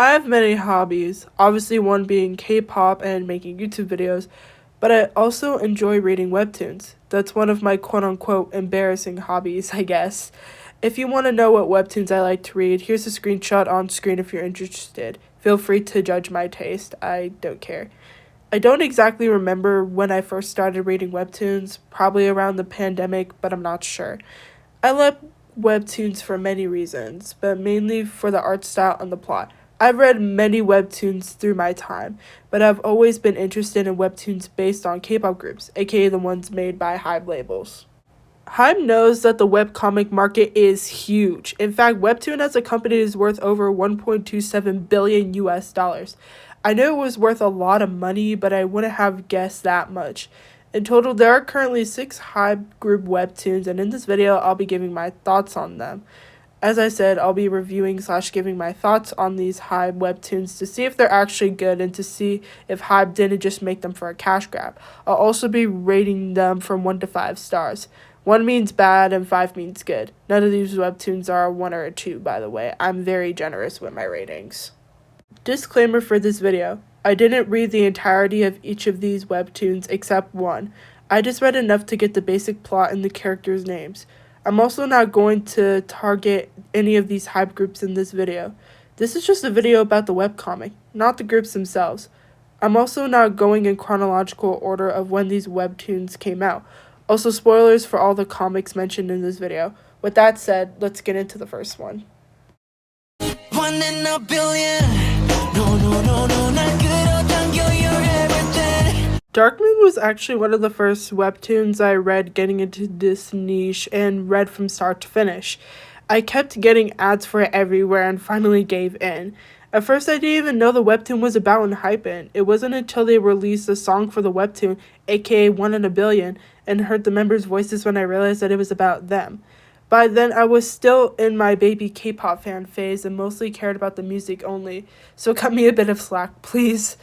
I have many hobbies, obviously one being K-pop and making YouTube videos, but I also enjoy reading webtoons. That's one of my quote-unquote embarrassing hobbies, I guess. If you want to know what webtoons I like to read, here's a screenshot on screen if you're interested. Feel free to judge my taste, I don't care. I don't exactly remember when I first started reading webtoons, probably around the pandemic, but I'm not sure. I love webtoons for many reasons, but mainly for the art style and the plot. I've read many webtoons through my time, but I've always been interested in webtoons based on K-pop groups, aka the ones made by Hybe labels. Hybe knows that the webcomic market is huge. In fact, Webtoon as a company is worth over 1.27 billion US dollars. I know it was worth a lot of money, but I wouldn't have guessed that much. In total, there are currently 6 Hybe group webtoons, and in this video, I'll be giving my thoughts on them. As I said, I'll be reviewing / giving my thoughts on these Hybe webtoons to see if they're actually good and to see if Hybe didn't just make them for a cash grab. I'll also be rating them from 1 to 5 stars. 1 means bad and 5 means good. None of these webtoons are a 1 or a 2, by the way. I'm very generous with my ratings. Disclaimer for this video. I didn't read the entirety of each of these webtoons except one. I just read enough to get the basic plot and the characters' names. I'm also not going to target any of these hype groups in this video. This is just a video about the webcomic, not the groups themselves. I'm also not going in chronological order of when these webtoons came out. Also, spoilers for all the comics mentioned in this video. With that said, let's get into the first one. 1 in a billion. No, not good. I'll tell you everything. Dark Moon was actually one of the first webtoons I read getting into this niche and read from start to finish. I kept getting ads for it everywhere and finally gave in. At first, I didn't even know the webtoon was about Hybe. It wasn't until they released a song for the webtoon, aka 1 in a billion, and heard the members' voices when I realized that it was about them. By then, I was still in my baby K-pop fan phase and mostly cared about the music only, so cut me a bit of slack, please.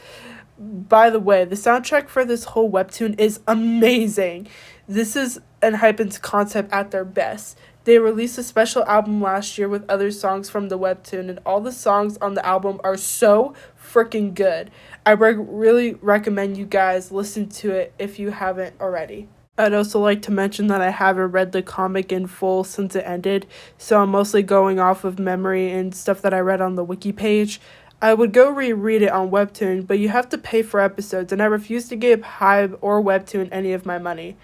By the way, the soundtrack for this whole webtoon is amazing. This is Hybe's concept at their best. They released a special album last year with other songs from the webtoon, and all the songs on the album are so freaking good. I really recommend you guys listen to it if you haven't already. I'd also like to mention that I haven't read the comic in full since it ended, so I'm mostly going off of memory and stuff that I read on the wiki page. I would go reread it on Webtoon, but you have to pay for episodes, and I refuse to give Hybe or Webtoon any of my money.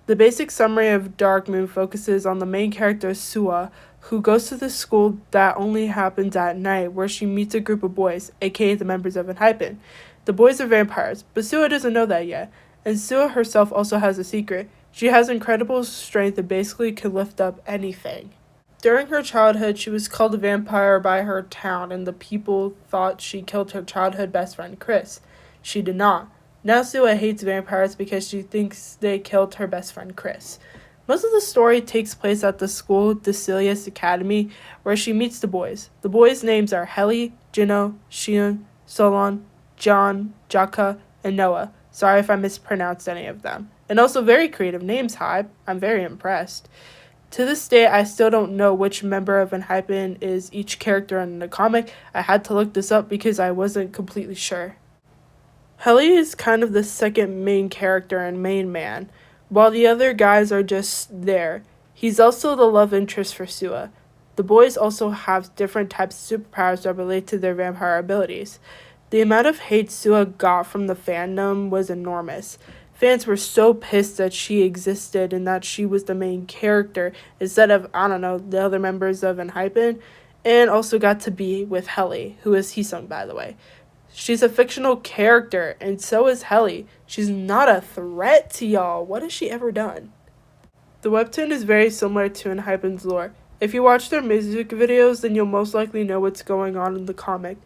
The basic summary of Dark Moon focuses on the main character, Sua, who goes to this school that only happens at night, where she meets a group of boys, aka the members of Hybe. The boys are vampires, but Sua doesn't know that yet, and Sua herself also has a secret. She has incredible strength and basically can lift up anything. During her childhood, she was called a vampire by her town, and the people thought she killed her childhood best friend, Chris. She did not. Now Sua hates vampires because she thinks they killed her best friend, Chris. Most of the story takes place at the school, Decilius Academy, where she meets the boys. The boys' names are Heli, Jino, Shion, Solon, John, Jaka, and Noah. Sorry if I mispronounced any of them. And also very creative names, Hybe. I'm very impressed. To this day, I still don't know which member of Hybe is each character in the comic. I had to look this up because I wasn't completely sure. Heli is kind of the second main character and main man, while the other guys are just there. He's also the love interest for Sua. The boys also have different types of superpowers that relate to their vampire abilities. The amount of hate Sua got from the fandom was enormous. Fans were so pissed that she existed and that she was the main character instead of, the other members of Hybe, and also got to be with Heli, who is Hisung, by the way. She's a fictional character, and so is Heli. She's not a threat to y'all. What has she ever done? The webtoon is very similar to Hybe's lore. If you watch their music videos, then you'll most likely know what's going on in the comic.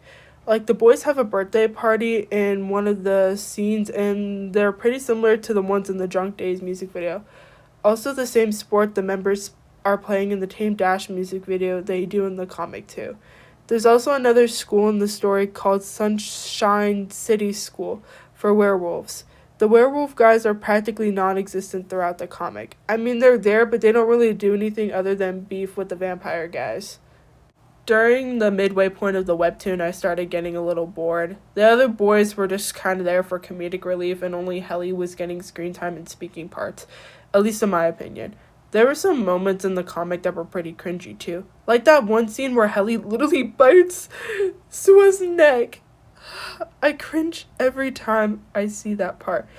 Like, the boys have a birthday party in one of the scenes, and they're pretty similar to the ones in the Drunk Days music video. Also, the same sport the members are playing in the Tame Dash music video they do in the comic too. There's also another school in the story called Sunshine City School for werewolves. The werewolf guys are practically non-existent throughout the comic. I mean, they're there, but they don't really do anything other than beef with the vampire guys. During the midway point of the webtoon, I started getting a little bored. The other boys were just kind of there for comedic relief, and only Helly was getting screen time and speaking parts, at least in my opinion. There were some moments in the comic that were pretty cringy too, like that one scene where Helly literally bites Sua's neck. I cringe every time I see that part.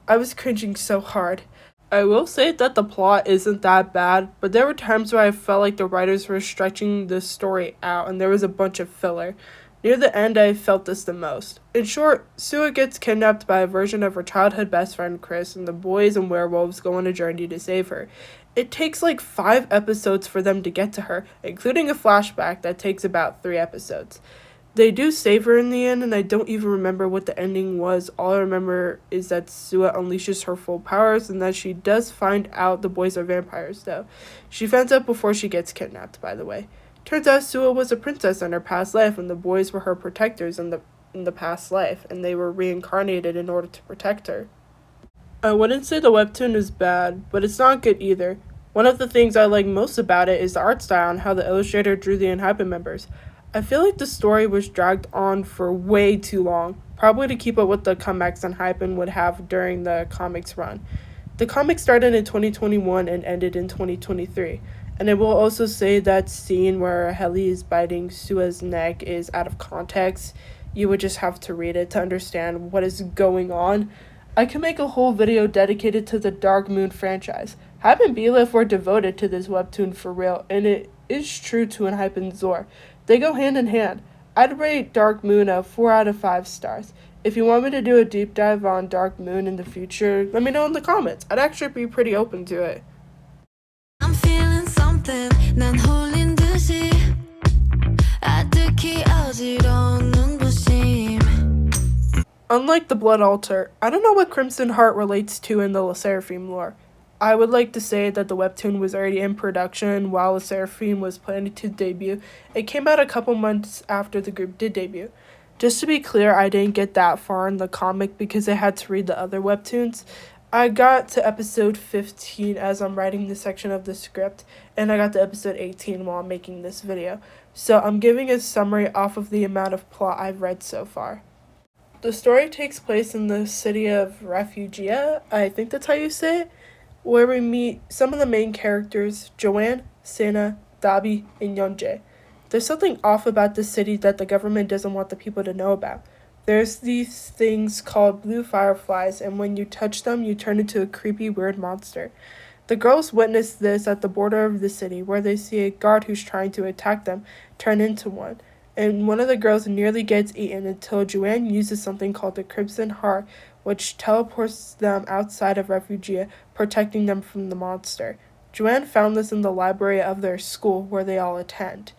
I was cringing so hard. I will say that the plot isn't that bad, but there were times where I felt like the writers were stretching the story out and there was a bunch of filler. Near the end, I felt this the most. In short, Sua gets kidnapped by a version of her childhood best friend Chris, and the boys and werewolves go on a journey to save her. It takes like 5 episodes for them to get to her, including a flashback that takes about 3 episodes. They do save her in the end, and I don't even remember what the ending was. All I remember is that Sua unleashes her full powers and that she does find out the boys are vampires, though. She finds out before she gets kidnapped, by the way. Turns out Sua was a princess in her past life, and the boys were her protectors in the past life, and they were reincarnated in order to protect her. I wouldn't say the webtoon is bad, but it's not good either. One of the things I like most about it is the art style and how the illustrator drew the Hybe members. I feel like the story was dragged on for way too long, probably to keep up with the comebacks Hybe would have during the comics run. The comic started in 2021 and ended in 2023, and I will also say that scene where Helly is biting Sua's neck is out of context. You would just have to read it to understand what is going on. I could make a whole video dedicated to the Dark Moon franchise. Hybe and Belief were devoted to this webtoon for real, and it is true to Hybe and Zor. They go hand in hand. I'd rate Dark Moon a 4 out of 5 stars. If you want me to do a deep dive on Dark Moon in the future, let me know in the comments. I'd actually be pretty open to it. I'm feeling something. 난 홀린 듯이 아득히 어지러운 부심. Unlike the Blood Altar, I don't know what Crimson Heart relates to in the Le Seraphim lore. I would like to say that the webtoon was already in production while Le Seraphim was planning to debut. It came out a couple months after the group did debut. Just to be clear, I didn't get that far in the comic because I had to read the other webtoons. I got to episode 15 as I'm writing this section of the script, and I got to episode 18 while I'm making this video. So I'm giving a summary off of the amount of plot I've read so far. The story takes place in the city of Refugia, I think that's how you say it, where we meet some of the main characters, Joanne, Sena, Dabi, and ennjoed. There's something off about this city that the government doesn't want the people to know about. There's these things called blue fireflies, and when you touch them, you turn into a creepy, weird monster. The girls witness this at the border of the city, where they see a guard who's trying to attack them turn into one. And one of the girls nearly gets eaten until Joanne uses something called the Crimson Heart, which teleports them outside of Refugia, protecting them from the monster. Joanne found this in the library of their school, where they all attend.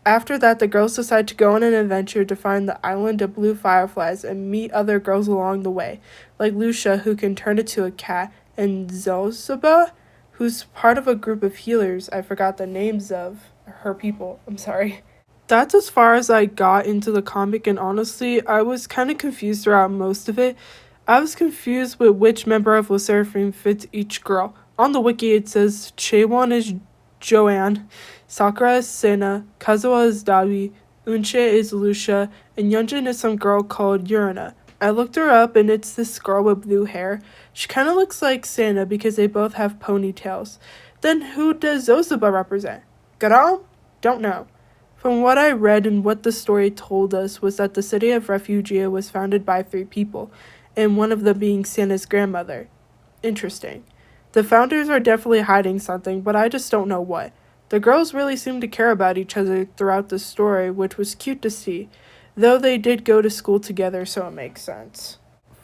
After that, the girls decide to go on an adventure to find the island of blue fireflies and meet other girls along the way, like Lucia, who can turn into a cat, and Zozaba, who's part of a group of healers. I forgot the names of her people. I'm sorry. That's as far as I got into the comic, and honestly, I was kind of confused throughout most of it. I was confused with which member of Le Seraphim fits each girl. On the wiki, it says Chaewon is Joanne, Sakura is Sena, Kazuha is Dabi, Unche is Lucia, and Yunjin is some girl called Yurina. I looked her up, and it's this girl with blue hair. She kind of looks like Sena because they both have ponytails. Then who does Zozaba represent? Garam? Don't know. From what I read and what the story told us was that the city of Refugia was founded by 3 people, and one of them being Sena's grandmother. Interesting. The founders are definitely hiding something, but I just don't know what. The girls really seem to care about each other throughout the story, which was cute to see, though they did go to school together, so it makes sense.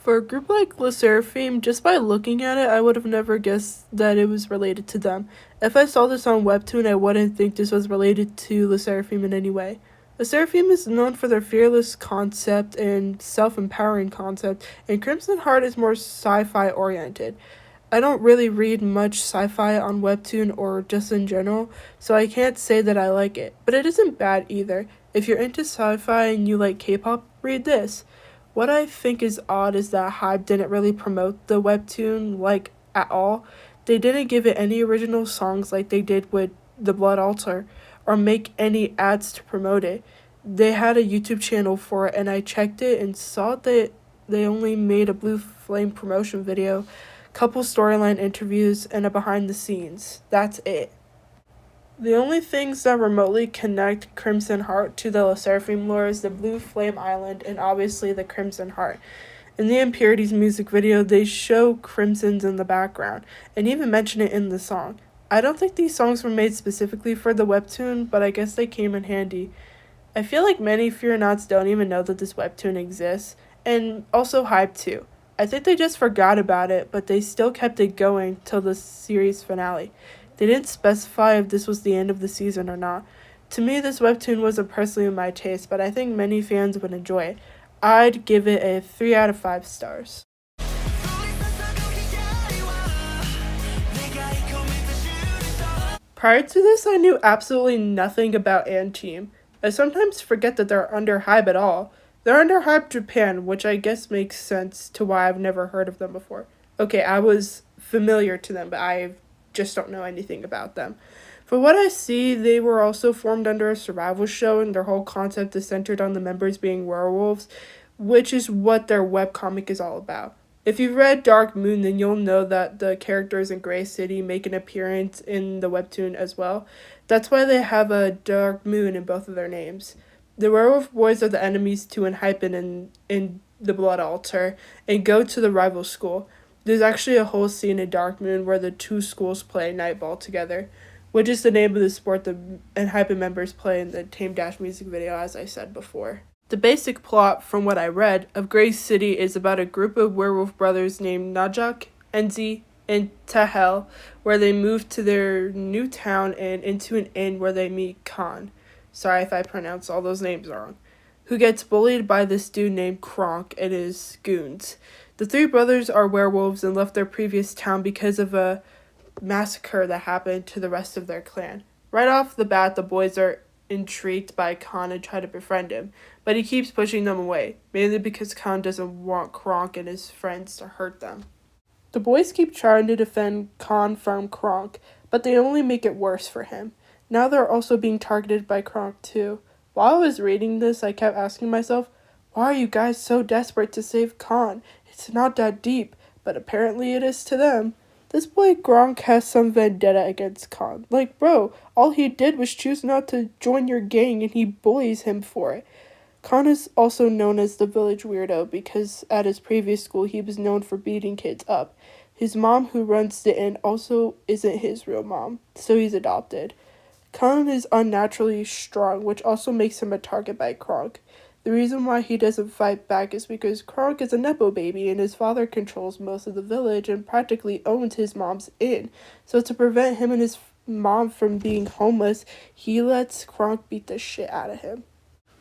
For a group like Le Seraphim, just by looking at it, I would have never guessed that it was related to them. If I saw this on Webtoon, I wouldn't think this was related to Le Seraphim in any way. Le Seraphim is known for their fearless concept and self-empowering concept, and Crimson Heart is more sci-fi oriented. I don't really read much sci-fi on Webtoon or just in general, so I can't say that I like it, but it isn't bad either. If you're into sci-fi and you like K-pop, read this. What I think is odd is that Hybe didn't really promote the webtoon, at all. They didn't give it any original songs like they did with The Blood Altar, or make any ads to promote it. They had a YouTube channel for it, and I checked it and saw that they only made a Blue Flame promotion video, couple storyline interviews, and a behind the scenes. That's it. The only things that remotely connect Crimson Heart to the Seraphim lore is the Blue Flame Island and obviously the Crimson Heart. In the Impurities music video, they show crimsons in the background and even mention it in the song. I don't think these songs were made specifically for the webtoon, but I guess they came in handy. I feel like many Fear Nots don't even know that this webtoon exists, and also Hybe too. I think they just forgot about it, but they still kept it going till the series finale. They didn't specify if this was the end of the season or not. To me, this webtoon wasn't personally my taste, but I think many fans would enjoy it. I'd give it a 3 out of 5 stars. Prior to this, I knew absolutely nothing about ennjoed. I sometimes forget that they're under Hybe at all. They're under Hybe Japan, which I guess makes sense to why I've never heard of them before. Okay, I was familiar to them, but I just don't know anything about them. For what I see, they were also formed under a survival show, and their whole concept is centered on the members being werewolves, which is what their webcomic is all about. If you've read Dark Moon, then you'll know that the characters in Grey City make an appearance in the webtoon as well. That's why they have a Dark Moon in both of their names. The werewolf boys are the enemies to Hybe in the Blood Altar and go to the rival school. There's actually a whole scene in Dark Moon where the two schools play nightball together, which is the name of the sport the Hybe members play in the Tame Dash music video, as I said before. The basic plot, from what I read, of Grey City is about a group of werewolf brothers named Najak, Enzi, and Tahel, where they move to their new town and into an inn where they meet Khan. Sorry if I pronounce all those names wrong. Who gets bullied by this dude named Kronk and his goons. The three brothers are werewolves and left their previous town because of a massacre that happened to the rest of their clan. Right off the bat, the boys are intrigued by Khan and try to befriend him, but he keeps pushing them away, mainly because Khan doesn't want Kronk and his friends to hurt them. The boys keep trying to defend Khan from Kronk, but they only make it worse for him. Now they're also being targeted by Kronk too. While I was reading this, I kept asking myself, why are you guys so desperate to save Khan? It's not that deep, but apparently it is to them. This boy Gronk has some vendetta against Khan. Like, bro, all he did was choose not to join your gang and he bullies him for it. Khan is also known as the village weirdo because at his previous school he was known for beating kids up. His mom, who runs the inn, also isn't his real mom, so he's adopted. Khan is unnaturally strong, which also makes him a target by Kronk. The reason why he doesn't fight back is because Kronk is a nepo baby and his father controls most of the village and practically owns his mom's inn. So to prevent him and his mom from being homeless, he lets Kronk beat the shit out of him.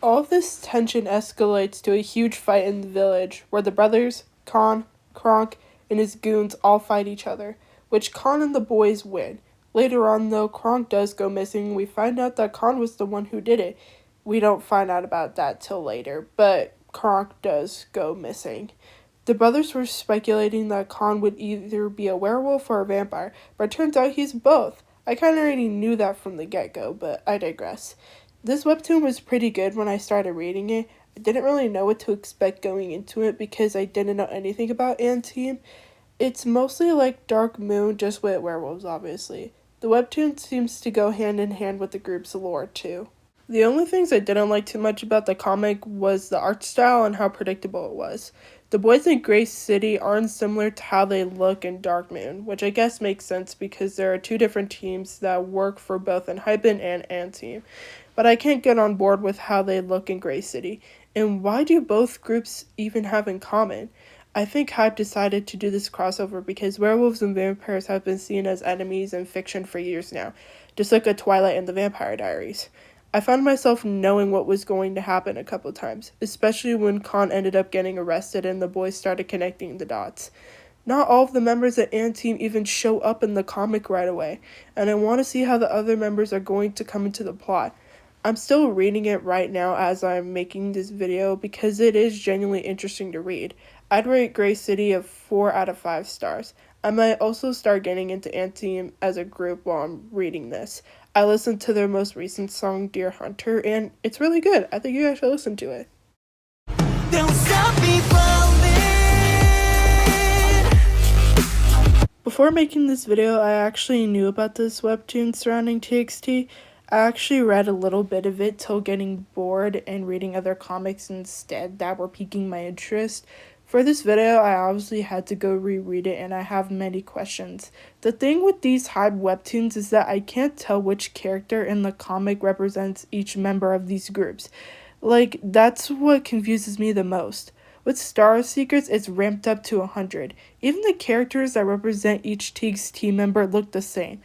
All of this tension escalates to a huge fight in the village where the brothers, Khan, Kronk, and his goons all fight each other, which Khan and the boys win. Later on, though, Kronk does go missing and we find out that Khan was the one who did it. We don't find out about that till later, but Kronk does go missing. The brothers were speculating that Khan would either be a werewolf or a vampire, but it turns out he's both. I kind of already knew that from the get-go, but I digress. This webtoon was pretty good when I started reading it. I didn't really know what to expect going into it because I didn't know anything about ennjoed. It's mostly like Dark Moon, just with werewolves, obviously. The webtoon seems to go hand in hand with the group's lore, too. The only things I didn't like too much about the comic was the art style and how predictable it was. The boys in Grey City aren't similar to how they look in Dark Moon, which I guess makes sense because there are two different teams that work for both Hybe and ennjoed. But I can't get on board with how they look in Grey City. And why do both groups even have in common? I think Hybe decided to do this crossover because werewolves and vampires have been seen as enemies in fiction for years now, just like a Twilight and the Vampire Diaries. I found myself knowing what was going to happen a couple times, especially when Khan ended up getting arrested and the boys started connecting the dots. Not all of the members at ennjoed even show up in the comic right away, and I want to see how the other members are going to come into the plot. I'm still reading it right now as I'm making this video because it is genuinely interesting to read. I'd rate Grey City a 4 out of 5 stars. I might also start getting into ennjoed as a group while I'm reading this. I listened to their most recent song, Dear Hunter, and it's really good. I think you guys should listen to it. Don't stop me falling. Before making this video, I actually knew about this webtoon surrounding TXT. I actually read a little bit of it till getting bored and reading other comics instead that were piquing my interest. For this video, I obviously had to go reread it, and I have many questions. The thing with these Hybe webtoons is that I can't tell which character in the comic represents each member of these groups. Like, that's what confuses me the most. With Star Secrets, it's ramped up to 100. Even the characters that represent each TXT member look the same.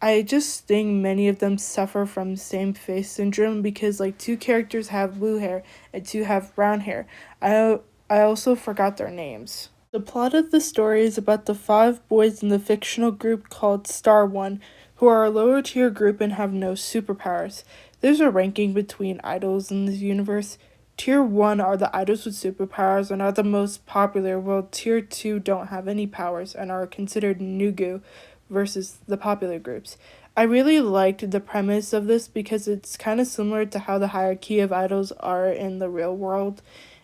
I just think many of them suffer from same face syndrome because like 2 characters have blue hair and 2 have brown hair. I also forgot their names. The plot of the story is about the 5 boys in the fictional group called Star One, who are a lower tier group and have no superpowers. There's a ranking between idols in this universe. Tier 1 are the idols with superpowers and are the most popular, while Tier 2 don't have any powers and are considered ennjoed versus the popular groups. I really liked the premise of this because it's kind of similar to how the hierarchy of idols are in the real world,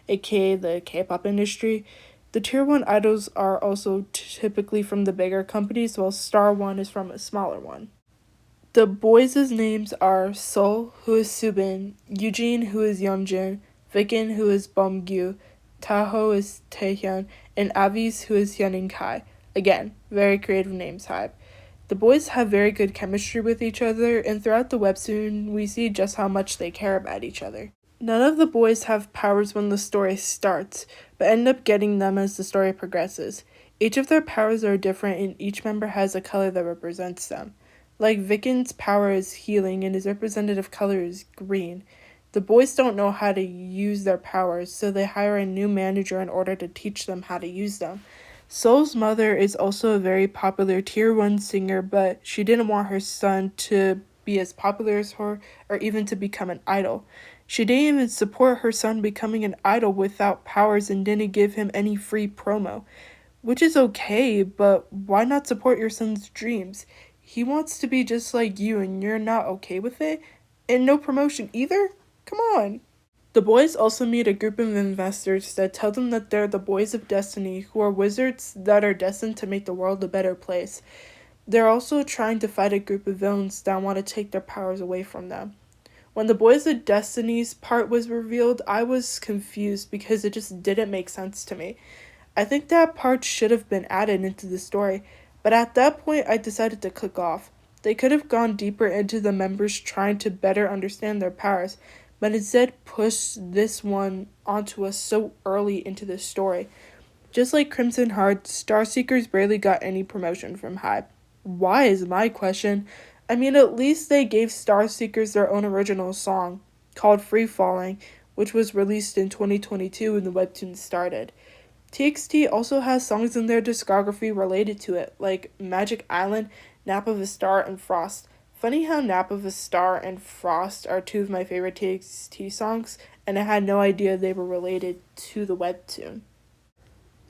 aka the K-pop industry. The Tier 1 idols are also typically from the bigger companies, while Star 1 is from a smaller one. The boys' names are Sol, who is Subin, Eugene, who is Yeonjun, Viken, who is Bomgyu, Taho is Taehyun, and Avis, who is Hyunin Kai. Again, very creative names, Hybe. The boys have very good chemistry with each other, and throughout the webtoon, we see just how much they care about each other. None of the boys have powers when the story starts, but end up getting them as the story progresses. Each of their powers are different, and each member has a color that represents them. Like Viken's power is healing, and his representative color is green. The boys don't know how to use their powers, so they hire a new manager in order to teach them how to use them. Sol's mother is also a very popular Tier 1 singer, but she didn't want her son to be as popular as her or even to become an idol. She didn't even support her son becoming an idol without powers and didn't give him any free promo. Which is okay, but why not support your son's dreams? He wants to be just like you and you're not okay with it? And no promotion either? Come on. The boys also meet a group of investors that tell them that they're the boys of destiny, who are wizards that are destined to make the world a better place. They're also trying to fight a group of villains that want to take their powers away from them. When the boys of destiny's part was revealed, I was confused because it just didn't make sense to me. I think that part should have been added into the story, but at that point I decided to click off. They could have gone deeper into the members trying to better understand their powers, but instead pushed this one onto us so early into the story. Just like Crimson Heart, Starseekers barely got any promotion from Hybe. Why is my question? I mean, at least they gave Starseekers their own original song, called Free Falling, which was released in 2022 when the webtoon started. TXT also has songs in their discography related to it, like Magic Island, Nap of a Star, and Frost. Funny how Nap of a Star and Frost are 2 of my favorite TXT songs, and I had no idea they were related to the webtoon.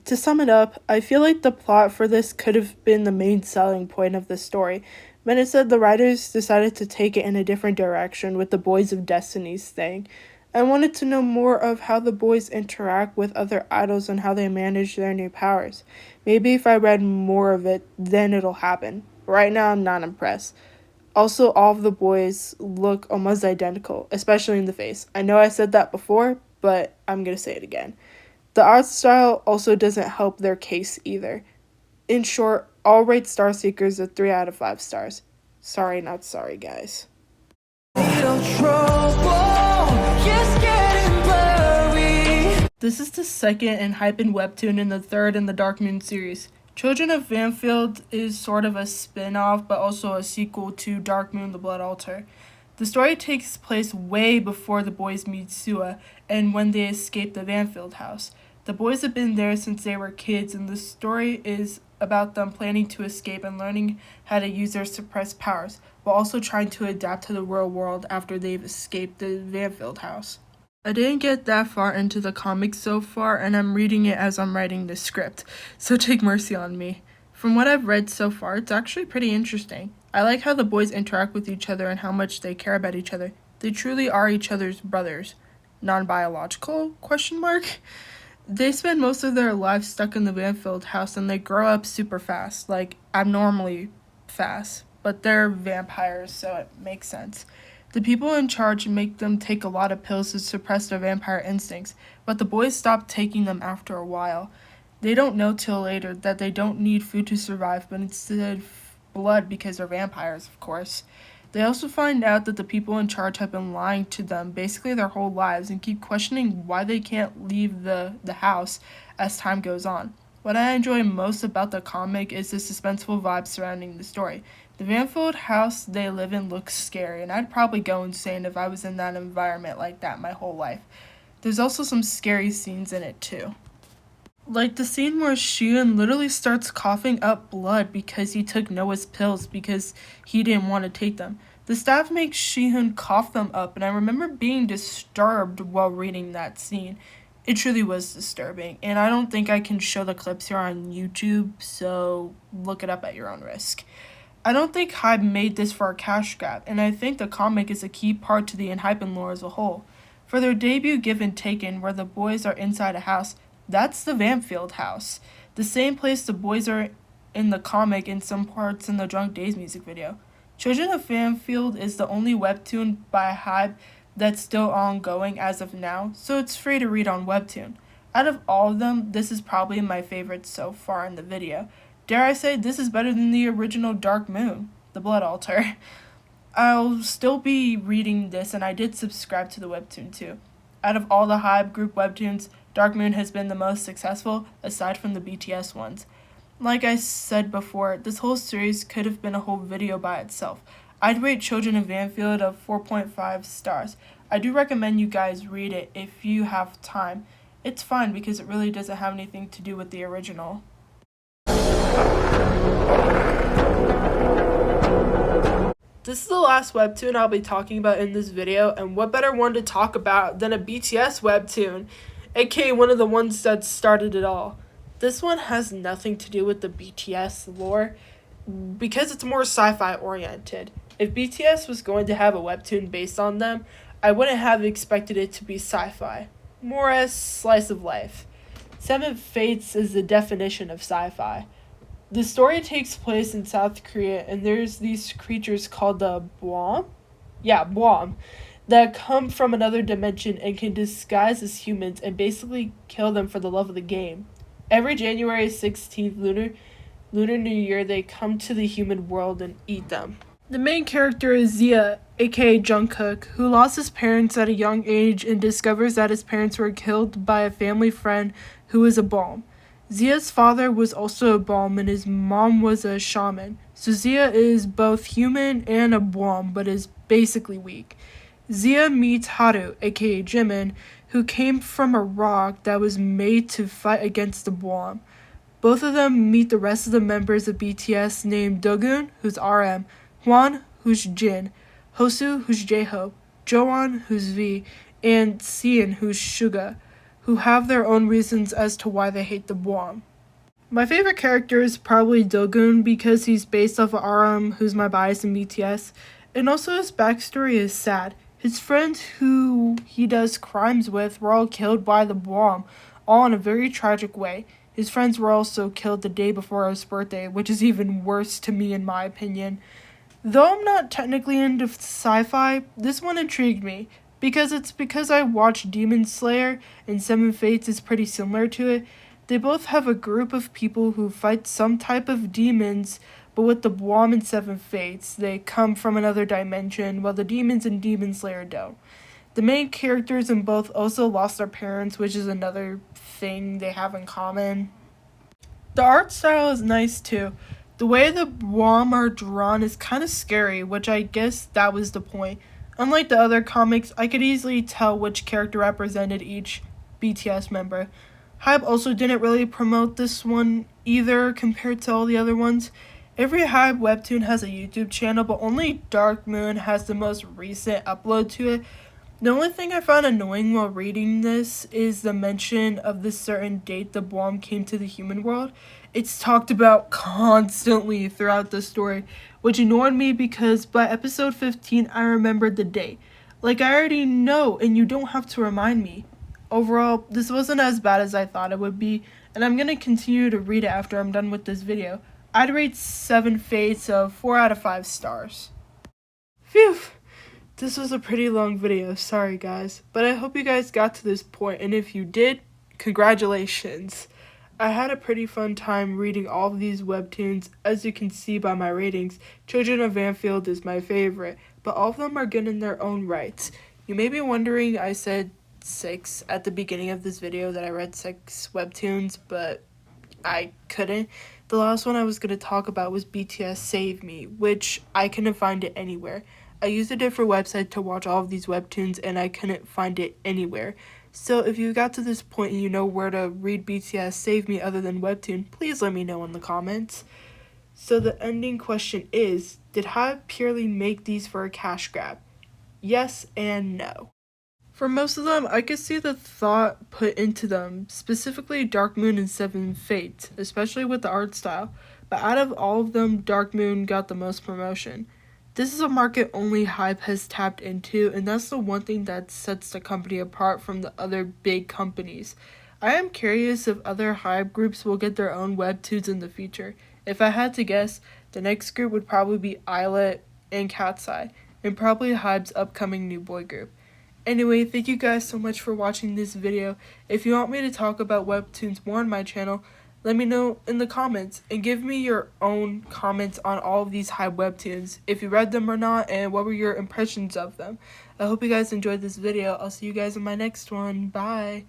To sum it up, I feel like the plot for this could have been the main selling point of the story, but instead the writers decided to take it in a different direction with the Boys of Destiny's thing. I wanted to know more of how the boys interact with other idols and how they manage their new powers. Maybe if I read more of it, then it'll happen. Right now, I'm not impressed. Also, all of the boys look almost identical, especially in the face. I know I said that before, but I'm gonna say it again. The art style also doesn't help their case either. In short, I'll rate Starseekers a 3 out of 5 stars. Sorry, not sorry, guys. This is the second in Hybe and Webtoon and the third in the Dark Moon series. Children of Vanfield is sort of a spin-off, but also a sequel to Dark Moon the Blood Altar. The story takes place way before the boys meet Sua and when they escape the Vanfield house. The boys have been there since they were kids, and the story is about them planning to escape and learning how to use their suppressed powers, while also trying to adapt to the real world after they've escaped the Vanfield house. I didn't get that far into the comics so far, and I'm reading it as I'm writing the script, so take mercy on me. From what I've read so far, it's actually pretty interesting. I like how the boys interact with each other and how much they care about each other. They truly are each other's brothers. Non-biological? Question mark? They spend most of their lives stuck in the Banfield house and they grow up super fast, like abnormally fast. But they're vampires, so it makes sense. The people in charge make them take a lot of pills to suppress their vampire instincts, but the boys stop taking them after a while. They don't know till later that they don't need food to survive, but instead blood because they're vampires, of course. They also find out that the people in charge have been lying to them basically their whole lives and keep questioning why they can't leave the house as time goes on. What I enjoy most about the comic is the suspenseful vibe surrounding the story. The Vanfield house they live in looks scary, and I'd probably go insane if I was in that environment like that my whole life. There's also some scary scenes in it too. Like the scene where Shion literally starts coughing up blood because he took Noah's pills because he didn't want to take them. The staff makes Shion cough them up, and I remember being disturbed while reading that scene. It truly was disturbing, and I don't think I can show the clips here on YouTube, so look it up at your own risk. I don't think Hybe made this for a cash grab, and I think the comic is a key part to the Hybe lore as a whole. For their debut Given Taken, where the boys are inside a house, that's the Vanfield house, the same place the boys are in the comic and some parts in the Drunk Days music video. Children of Vanfield is the only webtoon by Hybe that's still ongoing as of now, so it's free to read on Webtoon. Out of all of them, this is probably my favorite so far in the video. Dare I say this is better than the original Dark Moon, the Blood Altar. I'll still be reading this, and I did subscribe to the webtoon too. Out of all the Hybe group webtoons, Dark Moon has been the most successful, aside from the BTS ones. Like I said before, this whole series could have been a whole video by itself. I'd rate Children of Vanfield of 4.5 stars. I do recommend you guys read it if you have time. It's fine because it really doesn't have anything to do with the original. This is the last webtoon I'll be talking about in this video, and what better one to talk about than a BTS webtoon, aka one of the ones that started it all. This one has nothing to do with the BTS lore, because it's more sci-fi oriented. If BTS was going to have a webtoon based on them, I wouldn't have expected it to be sci-fi. More as slice of life. Seven Fates is the definition of sci-fi. The story takes place in South Korea, and there's these creatures called the Bwom? Yeah, Bwom, that come from another dimension and can disguise as humans and basically kill them for the love of the game. Every January 16th Lunar New Year, they come to the human world and eat them. The main character is Zia, aka Jungkook, who lost his parents at a young age and discovers that his parents were killed by a family friend who is a Bwom. Zia's father was also a Bwom and his mom was a shaman, so Zia is both human and a Bwom, but is basically weak. Zia meets Haru, aka Jimin, who came from a rock that was made to fight against the Bwom. Both of them meet the rest of the members of BTS named Dogun, who's RM, Hwan, who's Jin, Hosu, who's J-Hope, Joan, who's V, and Seon, who's Suga, who have their own reasons as to why they hate the Bwom. My favorite character is probably Dogun because he's based off of RM, who's my bias in BTS, and also his backstory is sad. His friends who he does crimes with were all killed by the Bwom, all in a very tragic way. His friends were also killed the day before his birthday, which is even worse to me in my opinion. Though I'm not technically into sci-fi, this one intrigued me, because I watched Demon Slayer and Seven Fates is pretty similar to it. They both have a group of people who fight some type of demons, but with the Bwom and Seven Fates, they come from another dimension, while the demons in Demon Slayer don't. The main characters in both also lost their parents, which is another thing they have in common. The art style is nice too. The way the Bwom are drawn is kind of scary, which I guess that was the point. Unlike the other comics, I could easily tell which character represented each BTS member. Hybe also didn't really promote this one either compared to all the other ones. Every Hybe webtoon has a YouTube channel, but only Dark Moon has the most recent upload to it. The only thing I found annoying while reading this is the mention of the certain date the Bwom came to the human world. It's talked about constantly throughout the story, which annoyed me because by episode 15 I remembered the date. Like, I already know, and you don't have to remind me. Overall, this wasn't as bad as I thought it would be, and I'm gonna continue to read it after I'm done with this video. I'd rate 7 Fates of 4 out of 5 stars. Phew! This was a pretty long video, sorry guys, but I hope you guys got to this point, and if you did, congratulations. I had a pretty fun time reading all of these webtoons. As you can see by my ratings, Children of Vanfield is my favorite, but all of them are good in their own rights. You may be wondering I said 6 at the beginning of this video, that I read 6 webtoons, but I couldn't. The last one I was going to talk about was BTS Save Me, which I couldn't find it anywhere. I used a different website to watch all of these webtoons and I couldn't find it anywhere. So if you got to this point and you know where to read BTS Save Me other than Webtoon, please let me know in the comments. So the ending question is, did Hybe purely make these for a cash grab? Yes and no. For most of them, I could see the thought put into them, specifically Dark Moon and Seven Fates, especially with the art style. But out of all of them, Dark Moon got the most promotion. This is a market only Hybe has tapped into, and that's the one thing that sets the company apart from the other big companies. I am curious if other Hybe groups will get their own webtoons in the future. If I had to guess, the next group would probably be Islet and Cat's Eye, and probably Hybe's upcoming new boy group. Anyway, thank you guys so much for watching this video. If you want me to talk about webtoons more on my channel, let me know in the comments, and give me your own comments on all of these Hybe webtoons, if you read them or not, and what were your impressions of them. I hope you guys enjoyed this video. I'll see you guys in my next one. Bye!